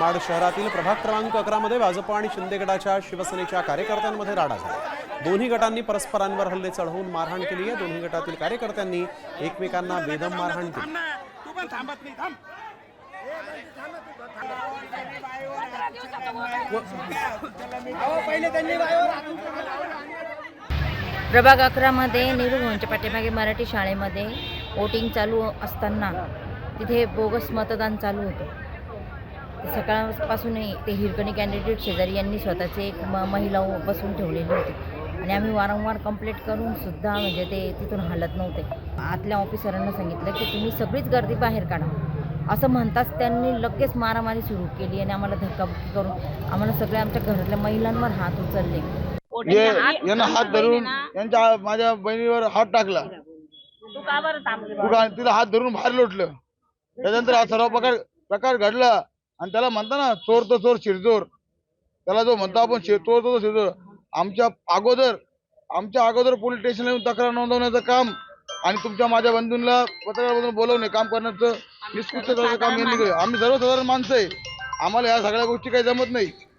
मनमाड शहरातील प्रभाग क्रमांक 11 मध्ये भाजप आणि शिंदे गटाच्या शिवसेनेच्या कार्यकर्त्यांमध्ये राडा झाला। दोन्ही गटांनी परस्परांवर हल्ले चढवून मारहाण केली आहे। दोन्ही गटातील कार्यकर्त्यांनी एकमेकांना बेदम मारहाण केली। प्रभाग 11 मध्ये नेहरू भवनच्या पाठीमागे मराठी शाळेमध्ये वोटिंग चालू असताना तिथे बोगस मतदान चालू होतं। सकाळपासून ते हिरकणी कॅन्डिडेट शेजारी यांनी स्वतःचे एक महिला बसून ठेवलेली होती आणि आम्ही वारंवार कंप्लेंट करून सुद्धा म्हणजे ते तिथून हलत नव्हते। आतल्या ऑफिसरांना सांगितलं की तुम्ही सगळीच गर्दी बाहेर काढा, असं म्हणताच त्यांनी लगेच मारामारी सुरू केली आणि आम्हाला धक्काबुक्की करून आम्हाला सगळ्या आमच्या घरातल्या महिलांवर हात उचलले। यांना हात धरून यांच्या माझ्या बहिणीवर हात टाकला, तिला हात धरून बाहेर लोटलं। त्यानंतर हा सर्व प्रकार घडला आणि त्याला म्हणता ना चोर तो चोर शिरजोर, त्याला जो म्हणतो आपण चोर तो शिरजोर। आमच्या अगोदर पोलीस स्टेशनला येऊन तक्रार नोंदवण्याचं काम आणि तुमच्या माझ्या बंधूंना पत्रकारांमधून बोलवणे काम करण्याचं निष्कृष्ट काम यांनी केलं। आम्ही सर्वसाधारण माणसं आहे, आम्हाला या सगळ्या गोष्टी काही जमत नाही।